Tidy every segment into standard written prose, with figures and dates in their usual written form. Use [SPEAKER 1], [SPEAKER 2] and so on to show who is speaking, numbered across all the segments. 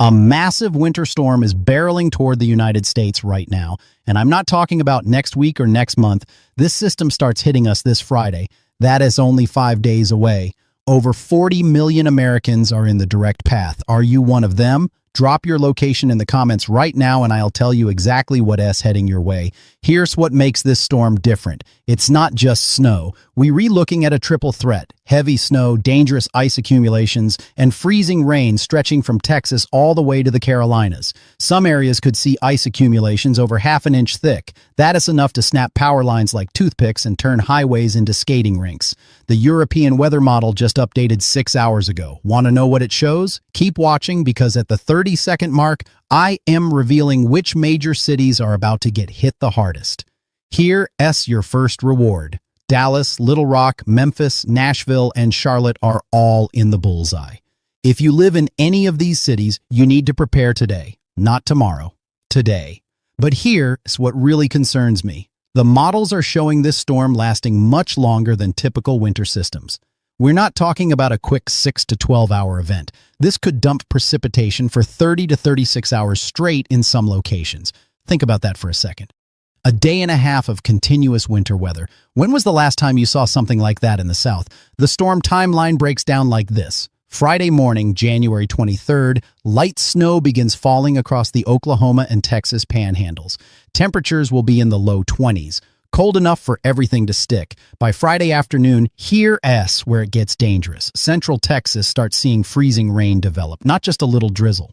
[SPEAKER 1] A massive winter storm is barreling toward the United States right now, and I'm not talking about next week or next month. This system starts hitting us this Friday. That is only 5 days away. Over 40 million Americans are in the direct path. Are you one of them? Drop your location in the comments right now and I'll tell you exactly what's heading your way. Here's what makes this storm different. It's not just snow. We're re-looking at a triple threat: heavy snow, dangerous ice accumulations, and freezing rain stretching from Texas all the way to the Carolinas. Some areas could see ice accumulations over half an inch thick. That is enough to snap power lines like toothpicks and turn highways into skating rinks. The European weather model just updated 6 hours ago. Want to know what it shows? Keep watching, because at the 30-second mark, I am revealing which major cities are about to get hit the hardest. Here's your first reward. Dallas, Little Rock, Memphis, Nashville, and Charlotte are all in the bullseye. If you live in any of these cities, you need to prepare today, not tomorrow, today. But here's what really concerns me. The models are showing this storm lasting much longer than typical winter systems. We're not talking about a quick 6 to 12-hour event. This could dump precipitation for 30 to 36 hours straight in some locations. Think about that for a second. A day and a half of continuous winter weather. When was the last time you saw something like that in the South? The storm timeline breaks down like this. Friday morning, January 23rd, light snow begins falling across the Oklahoma and Texas panhandles. Temperatures will be in the low 20s. Cold enough for everything to stick. By Friday afternoon, here's where it gets dangerous. Central Texas starts seeing freezing rain develop, not just a little drizzle.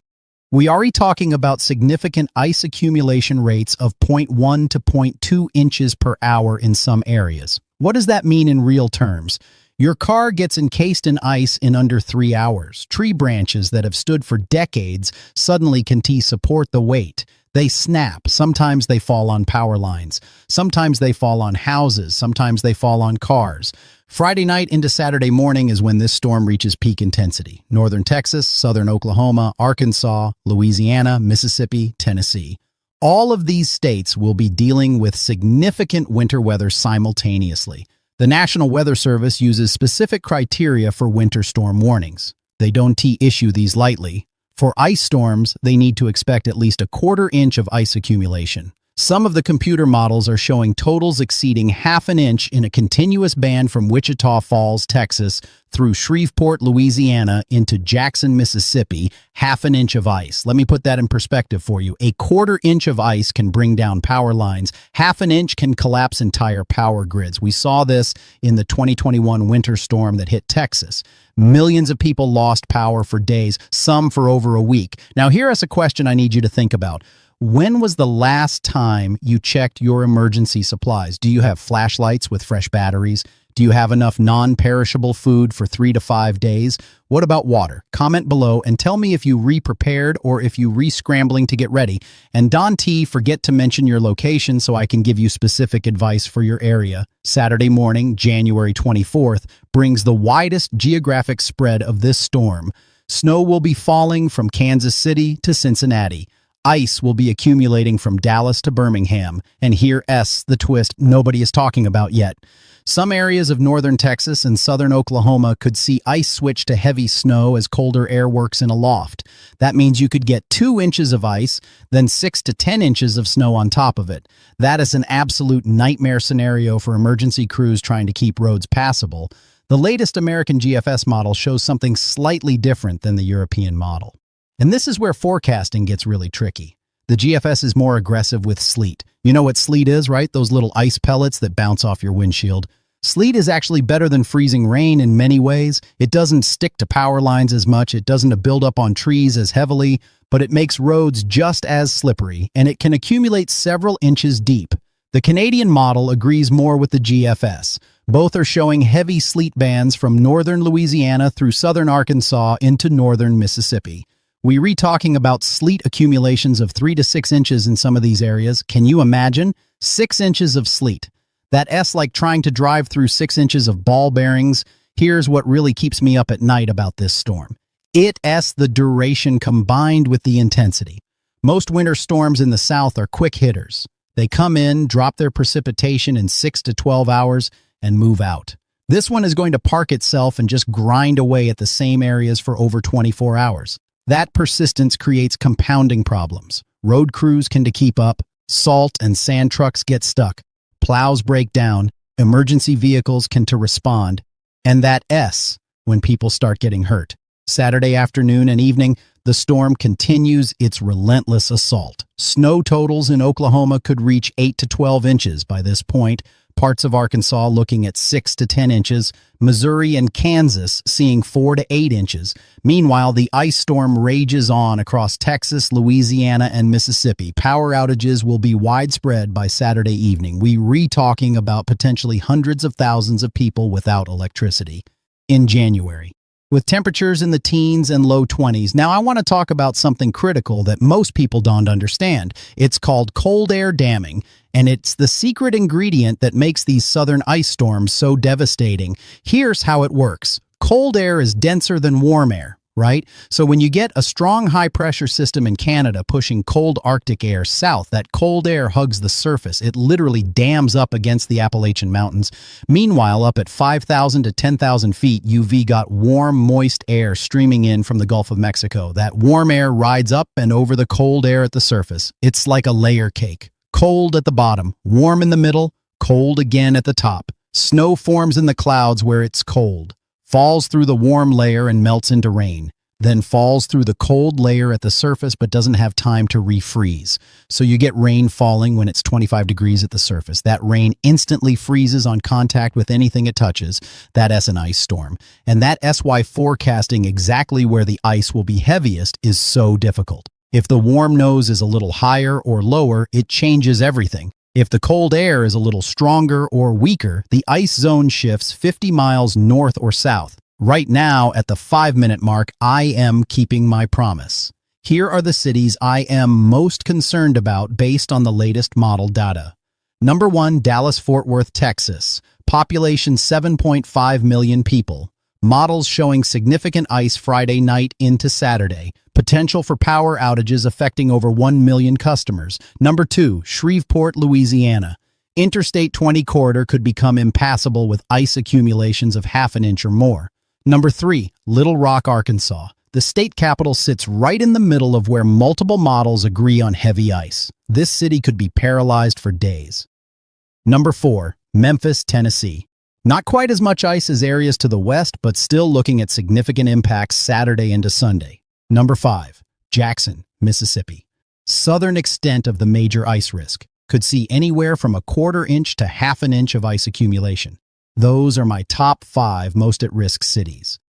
[SPEAKER 1] We are talking about significant ice accumulation rates of 0.1 to 0.2 inches per hour in some areas. What does that mean in real terms? Your car gets encased in ice in under 3 hours. Tree branches that have stood for decades suddenly can't support the weight. They snap. Sometimes they fall on power lines. Sometimes they fall on houses. Sometimes they fall on cars. Friday night into Saturday morning is when this storm reaches peak intensity. Northern Texas, southern Oklahoma, Arkansas, Louisiana, Mississippi, Tennessee. All of these states will be dealing with significant winter weather simultaneously. The National Weather Service uses specific criteria for winter storm warnings. They don't issue these lightly. For ice storms, they need to expect at least a quarter inch of ice accumulation. Some of the computer models are showing totals exceeding half an inch in a continuous band from Wichita Falls, Texas, through Shreveport, Louisiana, into Jackson, Mississippi. Half an inch of ice. Let me put that in perspective for you. A quarter inch of ice can bring down power lines. Half an inch can collapse entire power grids. We saw this in the 2021 winter storm that hit Texas. Millions of people lost power for days, some for over a week. Now, here's a question I need you to think about. When was the last time you checked your emergency supplies? Do you have flashlights with fresh batteries? Do you have enough non-perishable food for 3 to 5 days? What about water? Comment below and tell me if you re-prepared or if you re-scrambling to get ready. And Don T, forget to mention your location so I can give you specific advice for your area. Saturday morning, January 24th, brings the widest geographic spread of this storm. Snow will be falling from Kansas City to Cincinnati. Ice will be accumulating from Dallas to Birmingham, and here's the twist nobody is talking about yet. Some areas of northern Texas and southern Oklahoma could see ice switch to heavy snow as colder air works in a loft. That means you could get 2 inches of ice, then 6 to 10 inches of snow on top of it. That is an absolute nightmare scenario for emergency crews trying to keep roads passable. The latest American GFS model shows something slightly different than the European model. And this is where forecasting gets really tricky. The GFS is more aggressive with sleet. You know what sleet is, right? Those little ice pellets that bounce off your windshield. Sleet is actually better than freezing rain in many ways. It doesn't stick to power lines as much, it doesn't build up on trees as heavily, but it makes roads just as slippery, and it can accumulate several inches deep. The Canadian model agrees more with the GFS. Both are showing heavy sleet bands from northern Louisiana through southern Arkansas into northern Mississippi. We're talking about sleet accumulations of 3 to 6 inches in some of these areas. Can you imagine? 6 inches of sleet. That's like trying to drive through 6 inches of ball bearings. Here's what really keeps me up at night about this storm. It's the duration combined with the intensity. Most winter storms in the South are quick hitters. They come in, drop their precipitation in 6 to 12 hours, and move out. This one is going to park itself and just grind away at the same areas for over 24 hours. That persistence creates compounding problems. Road crews can keep up, salt and sand trucks get stuck, plows break down, emergency vehicles can respond, and that S when people start getting hurt. Saturday afternoon and evening, the storm continues its relentless assault. Snow totals in Oklahoma could reach 8 to 12 inches by this point, parts of Arkansas looking at 6 to 10 inches, Missouri and Kansas seeing 4 to 8 inches. Meanwhile, the ice storm rages on across Texas, Louisiana, and Mississippi. Power outages will be widespread by Saturday evening. We're talking about potentially hundreds of thousands of people without electricity in January, with temperatures in the teens and low 20s. Now, I want to talk about something critical that most people don't understand. It's called cold air damming, and it's the secret ingredient that makes these southern ice storms so devastating. Here's how it works. Cold air is denser than warm air, right? So when you get a strong high-pressure system in Canada pushing cold Arctic air south, that cold air hugs the surface. It literally dams up against the Appalachian Mountains. Meanwhile, up at 5,000 to 10,000 feet, you've got warm, moist air streaming in from the Gulf of Mexico. That warm air rides up and over the cold air at the surface. It's like a layer cake. Cold at the bottom, warm in the middle, cold again at the top. Snow forms in the clouds where it's cold, falls through the warm layer and melts into rain, then falls through the cold layer at the surface but doesn't have time to refreeze. So you get rain falling when it's 25 degrees at the surface. That rain instantly freezes on contact with anything it touches. That's an ice storm. And that's why forecasting exactly where the ice will be heaviest is so difficult. If the warm nose is a little higher or lower, it changes everything. If the cold air is a little stronger or weaker, the ice zone shifts 50 miles north or south. Right now, at the 5-minute mark, I am keeping my promise. Here are the cities I am most concerned about based on the latest model data. Number 1, Dallas-Fort Worth, Texas. Population 7.5 million people. Models showing significant ice Friday night into Saturday. Potential for power outages affecting over 1 million customers. Number 2, Shreveport, Louisiana. Interstate 20 corridor could become impassable with ice accumulations of half an inch or more. Number 3, Little Rock, Arkansas. The state capital sits right in the middle of where multiple models agree on heavy ice. This city could be paralyzed for days. Number 4, Memphis, Tennessee. Not quite as much ice as areas to the west, but still looking at significant impacts Saturday into Sunday. Number 5, Jackson, Mississippi. Southern extent of the major ice risk. Could see anywhere from a quarter inch to half an inch of ice accumulation. Those are my top 5 most at-risk cities.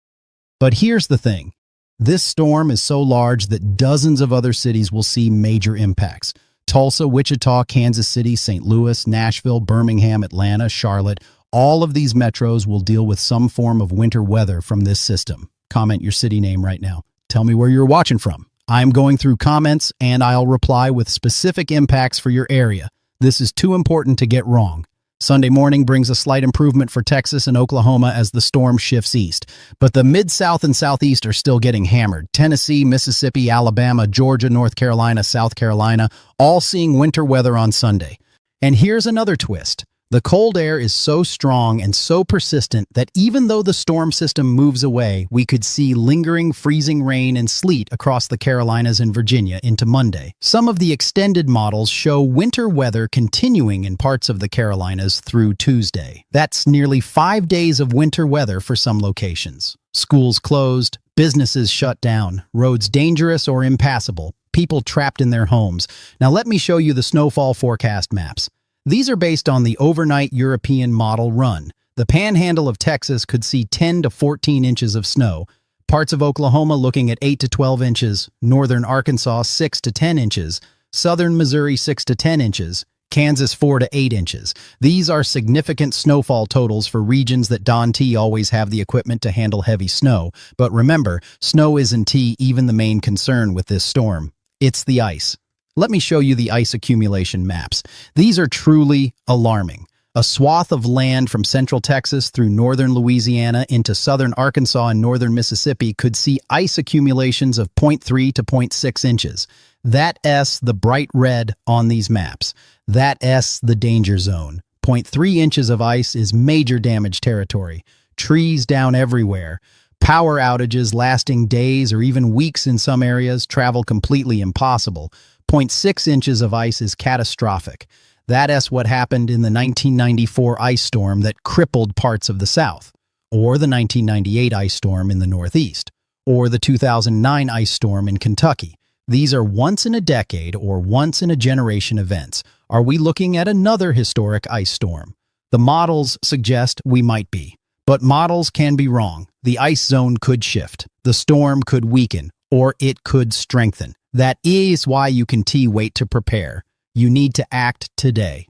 [SPEAKER 1] But here's the thing. This storm is so large that dozens of other cities will see major impacts. Tulsa, Wichita, Kansas City, St. Louis, Nashville, Birmingham, Atlanta, Charlotte. All of these metros will deal with some form of winter weather from this system. Comment your city name right now. Tell me where you're watching from. I'm going through comments and I'll reply with specific impacts for your area. This is too important to get wrong. Sunday morning brings a slight improvement for Texas and Oklahoma as the storm shifts east. But the Mid-South and Southeast are still getting hammered. Tennessee, Mississippi, Alabama, Georgia, North Carolina, South Carolina, all seeing winter weather on Sunday. And here's another twist. The cold air is so strong and so persistent that even though the storm system moves away, we could see lingering freezing rain and sleet across the Carolinas and Virginia into Monday. Some of the extended models show winter weather continuing in parts of the Carolinas through Tuesday. That's nearly 5 days of winter weather for some locations. Schools closed, businesses shut down, roads dangerous or impassable, people trapped in their homes. Now let me show you the snowfall forecast maps. These are based on the overnight European model run. The panhandle of Texas could see 10 to 14 inches of snow. Parts of Oklahoma looking at 8 to 12 inches. Northern Arkansas 6 to 10 inches. Southern Missouri 6 to 10 inches. Kansas 4 to 8 inches. These are significant snowfall totals for regions that don't always have the equipment to handle heavy snow. But remember, snow isn't even the main concern with this storm. It's the ice. Let me show you the ice accumulation maps. These are truly alarming. A swath of land from central Texas through northern Louisiana into southern Arkansas and northern Mississippi could see ice accumulations of 0.3 to 0.6 inches. That's the bright red on these maps. That's the danger zone. 0.3 inches of ice is major damage territory. Trees down everywhere. Power outages lasting days or even weeks in some areas, travel completely impossible. Zero point 0.6 inches of ice is catastrophic. That's what happened in the 1994 ice storm that crippled parts of the South, or the 1998 ice storm in the Northeast, or the 2009 ice storm in Kentucky. These are once-in-a-decade or once-in-a-generation events. Are we looking at another historic ice storm? The models suggest we might be. But models can be wrong. The ice zone could shift. The storm could weaken, or it could strengthen. That is why you can wait to prepare. You need to act today.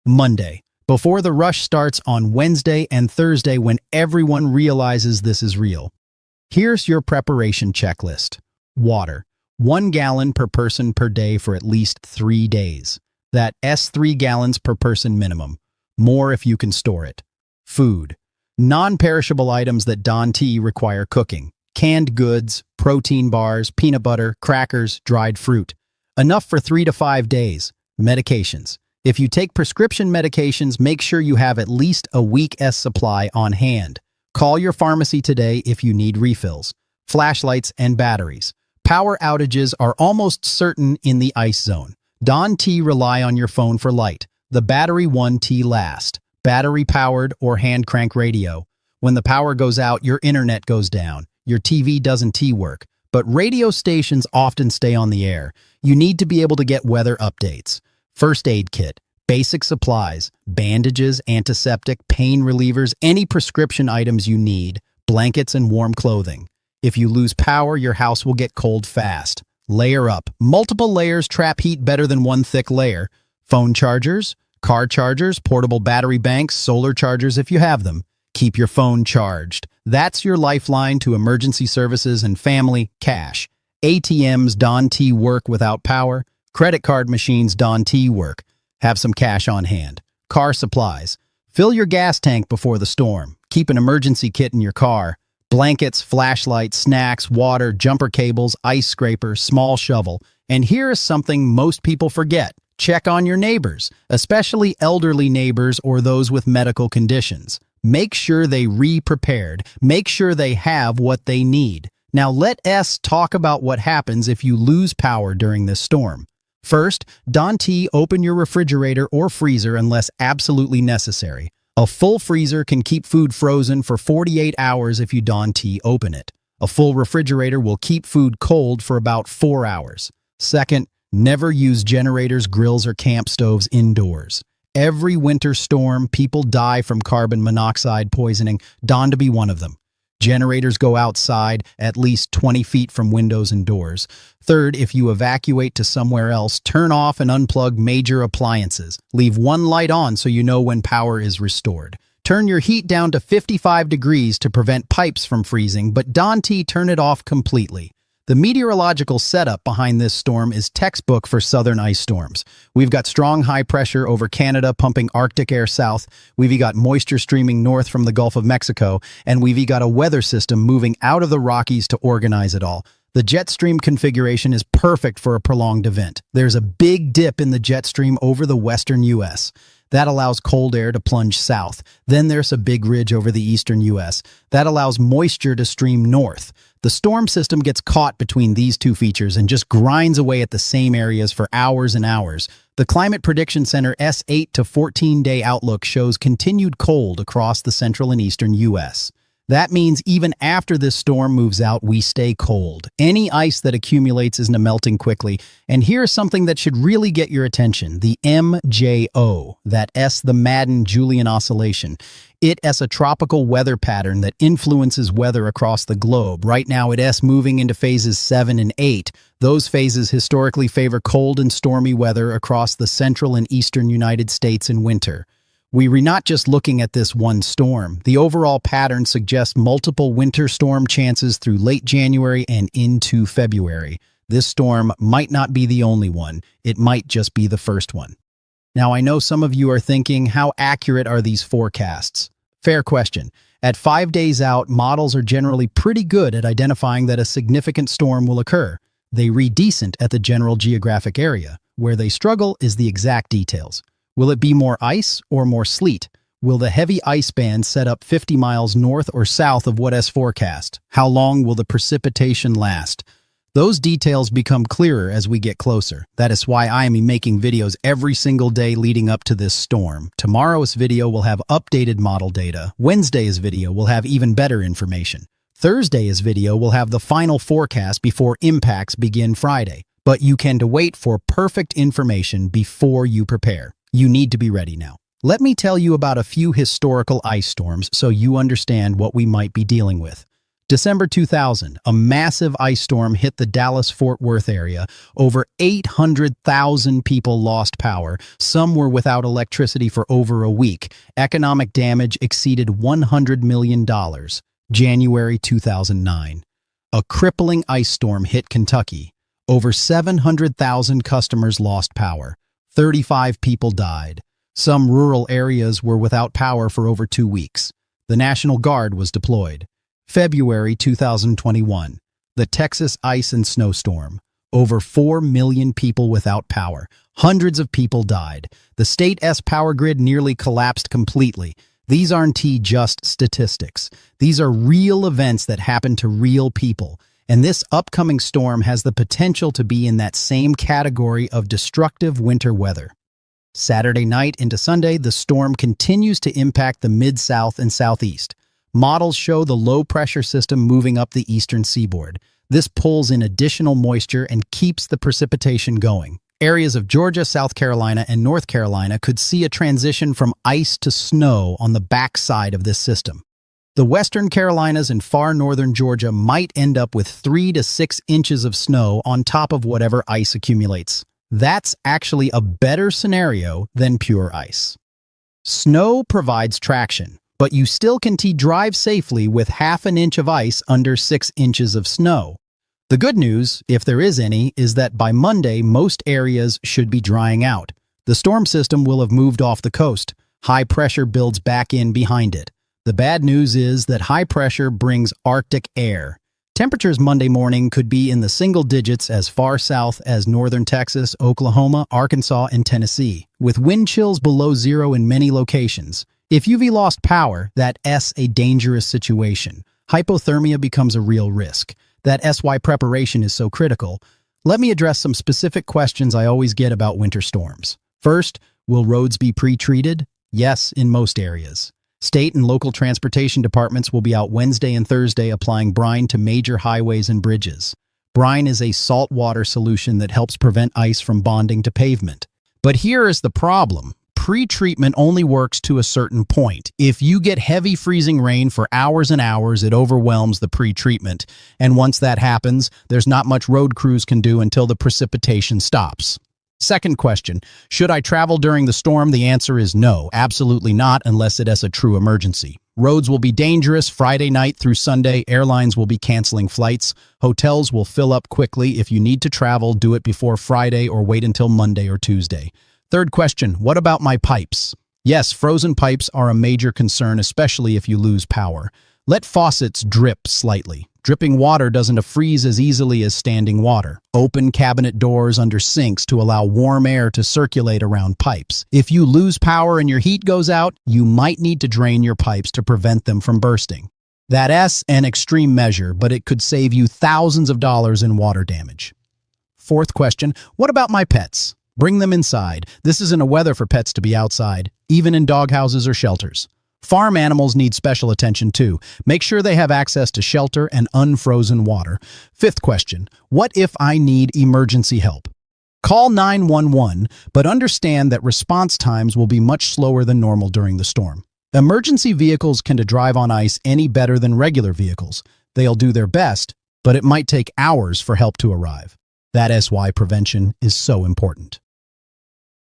[SPEAKER 1] Monday, before the rush starts on Wednesday and Thursday when everyone realizes this is real. Here's your preparation checklist. Water. 1 gallon per person per day for at least 3 days. That's 3 gallons per person minimum. More if you can store it. Food. Non-perishable items that don't require cooking. Canned goods, protein bars, peanut butter, crackers, dried fruit. Enough for 3 to 5 days. Medications. If you take prescription medications, make sure you have at least a week's supply on hand. Call your pharmacy today if you need refills. Flashlights and batteries. Power outages are almost certain in the ice zone. Don't rely on your phone for light. The battery won't last. Battery-powered or hand-crank radio. When the power goes out, your internet goes down. Your TV doesn't work. But radio stations often stay on the air. You need to be able to get weather updates. First aid kit, basic supplies, bandages, antiseptic, pain relievers, any prescription items you need, blankets and warm clothing. If you lose power, your house will get cold fast. Layer up. Multiple layers trap heat better than one thick layer. Phone chargers, car chargers, portable battery banks, solar chargers if you have them. Keep your phone charged. That's your lifeline to emergency services and family. Cash. ATMs don't work without power. Credit card machines don't work. Have some cash on hand. Car supplies. Fill your gas tank before the storm. Keep an emergency kit in your car. Blankets, flashlights, snacks, water, jumper cables, ice scraper, small shovel. And here is something most people forget. Check on your neighbors, especially elderly neighbors or those with medical conditions. Make sure they prepared. Make sure they have what they need. Now let's talk about what happens if you lose power during this storm. First, don't open your refrigerator or freezer unless absolutely necessary. A full freezer can keep food frozen for 48 hours if you don't open it. A full refrigerator will keep food cold for about 4 hours. Second, never use generators, grills, or camp stoves indoors. Every winter storm, people die from carbon monoxide poisoning. Don't be one of them. Generators go outside at least 20 feet from windows and doors. Third, if you evacuate to somewhere else, turn off and unplug major appliances. Leave one light on so you know when power is restored. Turn your heat down to 55 degrees to prevent pipes from freezing, but don't turn it off completely. The meteorological setup behind this storm is textbook for southern ice storms. We've got strong high pressure over Canada pumping Arctic air south. We've got moisture streaming north from the Gulf of Mexico. And we've got a weather system moving out of the Rockies to organize it all. The jet stream configuration is perfect for a prolonged event. There's a big dip in the jet stream over the western U.S. That allows cold air to plunge south. Then there's a big ridge over the eastern U.S. That allows moisture to stream north. The storm system gets caught between these two features and just grinds away at the same areas for hours and hours. The Climate Prediction Center's 8 to 14-day outlook shows continued cold across the central and eastern U.S. That means even after this storm moves out, we stay cold. Any ice that accumulates isn't melting quickly. And here's something that should really get your attention. The MJO, that's the Madden-Julian Oscillation. It's a tropical weather pattern that influences weather across the globe. Right now, it's moving into phases 7 and 8. Those phases historically favor cold and stormy weather across the central and eastern United States in winter. We're not just looking at this one storm. The overall pattern suggests multiple winter storm chances through late January and into February. This storm might not be the only one. It might just be the first one. Now, I know some of you are thinking, how accurate are these forecasts? Fair question. At 5 days out, models are generally pretty good at identifying that a significant storm will occur. They read decent at the general geographic area. Where they struggle is the exact details. Will it be more ice or more sleet? Will the heavy ice band set up 50 miles north or south of what is forecast? How long will the precipitation last? Those details become clearer as we get closer. That is why I am making videos every single day leading up to this storm. Tomorrow's video will have updated model data. Wednesday's video will have even better information. Thursday's video will have the final forecast before impacts begin Friday. But you can wait for perfect information before you prepare. You need to be ready now. Let me tell you about a few historical ice storms so you understand what we might be dealing with. December 2000, a massive ice storm hit the Dallas-Fort Worth area. Over 800,000 people lost power. Some were without electricity for over a week. Economic damage exceeded $100 million. January 2009, a crippling ice storm hit Kentucky. Over 700,000 customers lost power. 35 people died. Some rural areas were without power for over 2 weeks. The National Guard was deployed. February 2021, the Texas ice and snowstorm. Over 4 million people without power. Hundreds of people died. The state's power grid nearly collapsed completely. These aren't just statistics. These are real events that happen to real people. And this upcoming storm has the potential to be in that same category of destructive winter weather. Saturday night into Sunday, the storm continues to impact the Mid-South and Southeast. Models show the low-pressure system moving up the eastern seaboard. This pulls in additional moisture and keeps the precipitation going. Areas of Georgia, South Carolina, and North Carolina could see a transition from ice to snow on the backside of this system. The western Carolinas and far northern Georgia might end up with 3 to 6 inches of snow on top of whatever ice accumulates. That's actually a better scenario than pure ice. Snow provides traction, but you still can drive safely with half an inch of ice under 6 inches of snow. The good news, if there is any, is that by Monday, most areas should be drying out. The storm system will have moved off the coast. High pressure builds back in behind it. The bad news is that high pressure brings Arctic air. Temperatures Monday morning could be in the single digits as far south as northern Texas, Oklahoma, Arkansas, and Tennessee, with wind chills below zero in many locations. If you've lost power, that's a dangerous situation. Hypothermia becomes a real risk. That's why preparation is so critical. Let me address some specific questions I always get about winter storms. First, will roads be pre-treated? Yes, in most areas. State and local transportation departments will be out Wednesday and Thursday applying brine to major highways and bridges. Brine is a saltwater solution that helps prevent ice from bonding to pavement. But here is the problem. Pre-treatment only works to a certain point. If you get heavy freezing rain for hours and hours, it overwhelms the pre-treatment. And once that happens, there's not much road crews can do until the precipitation stops. Second question, should I travel during the storm? The answer is no, absolutely not, unless it is a true emergency. Roads will be dangerous Friday night through Sunday. Airlines will be canceling flights. Hotels will fill up quickly. If you need to travel, do it before Friday or wait until Monday or Tuesday. Third question, what about my pipes? Yes, frozen pipes are a major concern, especially if you lose power. Let faucets drip slightly. Dripping water doesn't freeze as easily as standing water. Open cabinet doors under sinks to allow warm air to circulate around pipes. If you lose power and your heat goes out, you might need to drain your pipes to prevent them from bursting. That's an extreme measure, but it could save you thousands of dollars in water damage. Fourth question, what about my pets? Bring them inside. This isn't a weather for pets to be outside, even in doghouses or shelters. Farm animals need special attention too. Make sure they have access to shelter and unfrozen water. Fifth question, what if I need emergency help? Call 911, but understand that response times will be much slower than normal during the storm. Emergency vehicles can drive on ice any better than regular vehicles. They'll do their best, but it might take hours for help to arrive. That is why prevention is so important.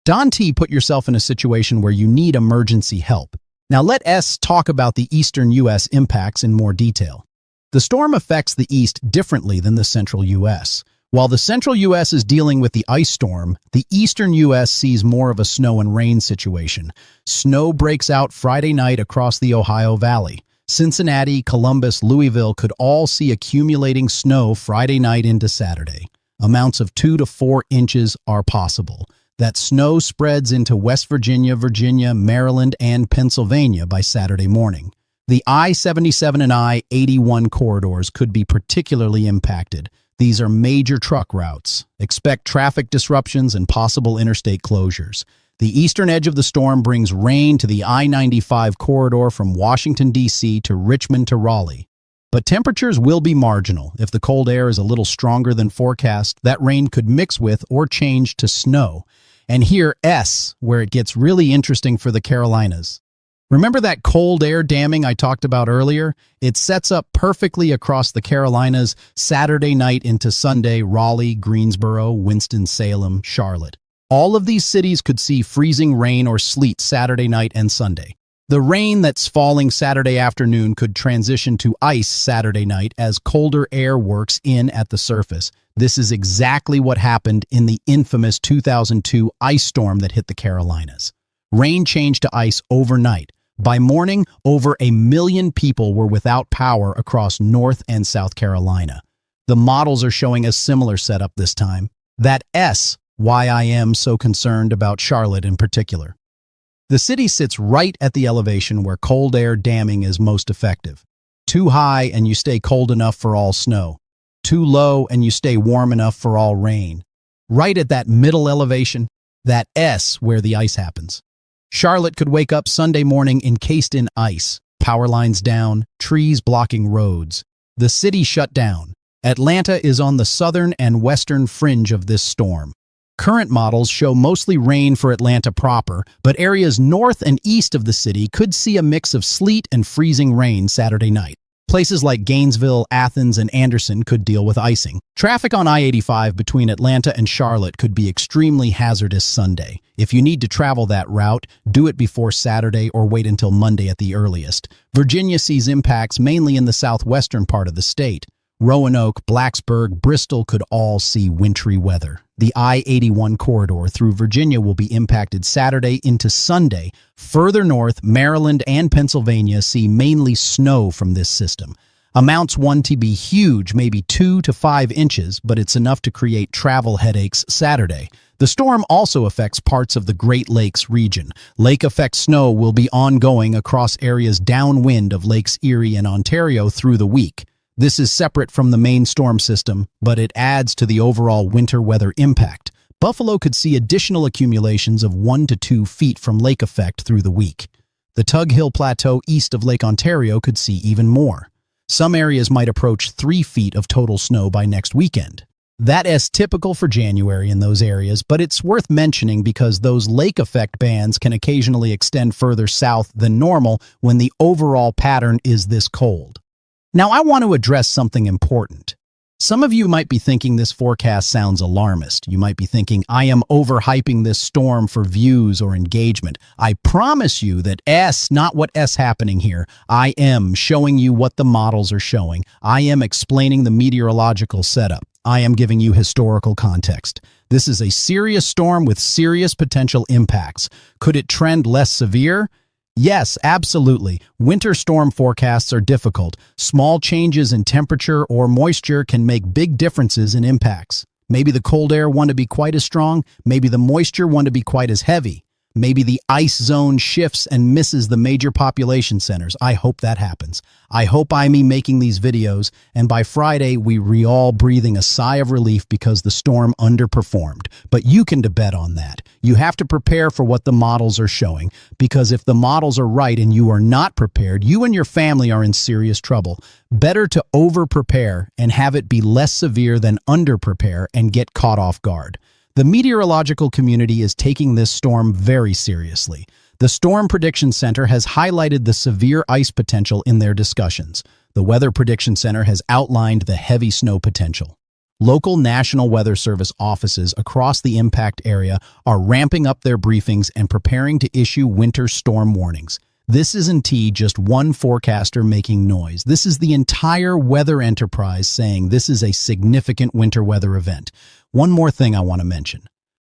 [SPEAKER 1] Don't put yourself in a situation where you need emergency help. Now let us talk about the eastern U.S. impacts in more detail. The storm affects the east differently than the central U.S. While the central U.S. is dealing with the ice storm, the eastern U.S. sees more of a snow and rain situation. Snow breaks out Friday night across the Ohio Valley. Cincinnati, Columbus, Louisville could all see accumulating snow Friday night into Saturday. Amounts of 2 to 4 inches are possible. That snow spreads into West Virginia, Maryland, and Pennsylvania by Saturday morning. The I-77 and I-81 corridors could be particularly impacted. These are major truck routes. Expect traffic disruptions and possible interstate closures. The eastern edge of the storm brings rain to the I-95 corridor from Washington, D.C. to Richmond to Raleigh. But temperatures will be marginal. If the cold air is a little stronger than forecast, that rain could mix with or change to snow. And here, S, where it gets really interesting for the Carolinas. Remember that cold air damming I talked about earlier? It sets up perfectly across the Carolinas Saturday night into Sunday, Raleigh, Greensboro, Winston-Salem, Charlotte. All of these cities could see freezing rain or sleet Saturday night and Sunday. The rain that's falling Saturday afternoon could transition to ice Saturday night as colder air works in at the surface. This is exactly what happened in the infamous 2002 ice storm that hit the Carolinas. Rain changed to ice overnight. By morning, over 1 million people were without power across North and South Carolina. The models are showing a similar setup this time. That S, why I am so concerned about Charlotte in particular. The city sits right at the elevation where cold air damming is most effective. Too high and you stay cold enough for all snow. Too low and you stay warm enough for all rain. Right at that middle elevation, that S where the ice happens. Charlotte could wake up Sunday morning encased in ice, power lines down, trees blocking roads. The city shut down. Atlanta is on the southern and western fringe of this storm. Current models show mostly rain for Atlanta proper, but areas north and east of the city could see a mix of sleet and freezing rain Saturday night. Places like Gainesville, Athens, and Anderson could deal with icing. Traffic on I-85 between Atlanta and Charlotte could be extremely hazardous Sunday. If you need to travel that route, do it before Saturday or wait until Monday at the earliest. Virginia sees impacts mainly in the southwestern part of the state. Roanoke, Blacksburg, Bristol could all see wintry weather. The I-81 corridor through Virginia will be impacted Saturday into Sunday. Further north, Maryland and Pennsylvania see mainly snow from this system. Amounts want to be huge, maybe 2 to 5 inches, but it's enough to create travel headaches Saturday. The storm also affects parts of the Great Lakes region. Lake effect snow will be ongoing across areas downwind of Lakes Erie and Ontario through the week. This is separate from the main storm system, but it adds to the overall winter weather impact. Buffalo could see additional accumulations of 1 to 2 feet from lake effect through the week. The Tug Hill Plateau east of Lake Ontario could see even more. Some areas might approach 3 feet of total snow by next weekend. That is typical for January in those areas, but it's worth mentioning because those lake effect bands can occasionally extend further south than normal when the overall pattern is this cold. Now, I want to address something important. Some of you might be thinking this forecast sounds alarmist. You might be thinking, I am overhyping this storm for views or engagement. I promise you that not what happening here. I am showing you what the models are showing. I am explaining the meteorological setup. I am giving you historical context. This is a serious storm with serious potential impacts. Could it trend less severe? Yes, absolutely. Winter storm forecasts are difficult. Small changes in temperature or moisture can make big differences in impacts. Maybe the cold air want to be quite as strong. Maybe the moisture want to be quite as heavy. Maybe the ice zone shifts and misses the major population centers. I hope that happens. I hope I'm making these videos, and by Friday we all breathing a sigh of relief because the storm underperformed. But you can bet on that. You have to prepare for what the models are showing, because if the models are right and you are not prepared, you and your family are in serious trouble. Better to over-prepare and have it be less severe than under-prepare and get caught off guard. The meteorological community is taking this storm very seriously. The Storm Prediction Center has highlighted the severe ice potential in their discussions. The Weather Prediction Center has outlined the heavy snow potential. Local National Weather Service offices across the impact area are ramping up their briefings and preparing to issue winter storm warnings. This isn't just one forecaster making noise. This is the entire weather enterprise saying this is a significant winter weather event. One more thing I want to mention.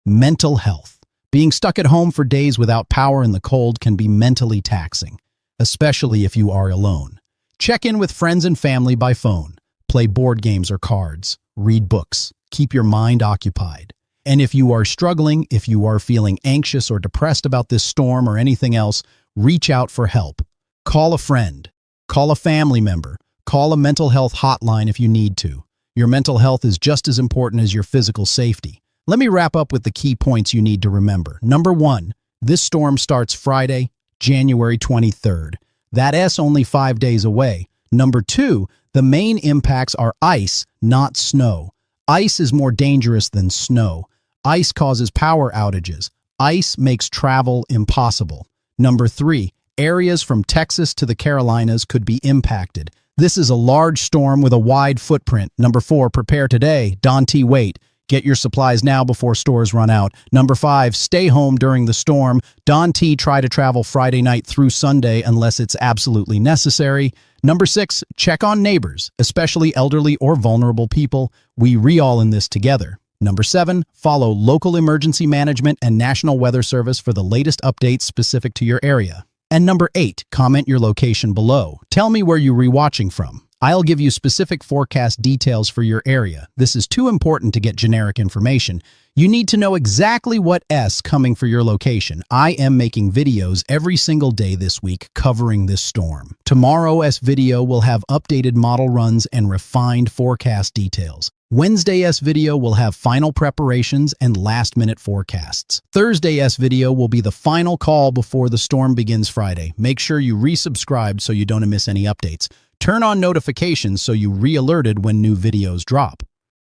[SPEAKER 1] Mental health. Being stuck at home for days without power in the cold can be mentally taxing, especially if you are alone. Check in with friends and family by phone. Play board games or cards. Read books. Keep your mind occupied. And if you are struggling, if you are feeling anxious or depressed about this storm or anything else, reach out for help. Call a friend. Call a family member. Call a mental health hotline if you need to. Your mental health is just as important as your physical safety. Let me wrap up with the key points you need to remember. Number 1, this storm starts Friday, January 23rd. That's only 5 days away. Number 2, the main impacts are ice, not snow. Ice is more dangerous than snow. Ice causes power outages. Ice makes travel impossible. Number 3, areas from Texas to the Carolinas could be impacted. This is a large storm with a wide footprint. Number 4, prepare today. Don't wait. Get your supplies now before stores run out. Number 5, stay home during the storm. Don't try to travel Friday night through Sunday unless it's absolutely necessary. Number 6, check on neighbors, especially elderly or vulnerable people. We all in this together. Number 7, follow local emergency management and National Weather Service for the latest updates specific to your area. And number 8, comment your location below. Tell me where you're rewatching from. I'll give you specific forecast details for your area. This is too important to get generic information. You need to know exactly what's coming for your location. I am making videos every single day this week covering this storm. Tomorrow's video will have updated model runs and refined forecast details. Wednesday's video will have final preparations and last-minute forecasts. Thursday's video will be the final call before the storm begins Friday. Make sure you resubscribe so you don't miss any updates. Turn on notifications so you re-alerted when new videos drop.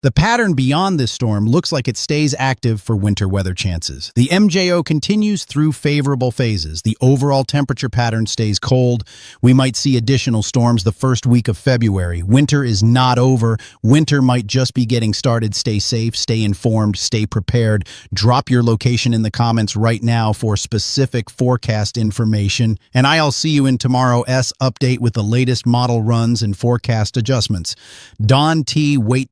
[SPEAKER 1] The pattern beyond this storm looks like it stays active for winter weather chances. The MJO continues through favorable phases. The overall temperature pattern stays cold. We might see additional storms the first week of February. Winter is not over. Winter might just be getting started. Stay safe, stay informed, stay prepared. Drop your location in the comments right now for specific forecast information. And I'll see you in tomorrow's update with the latest model runs and forecast adjustments. Don't wait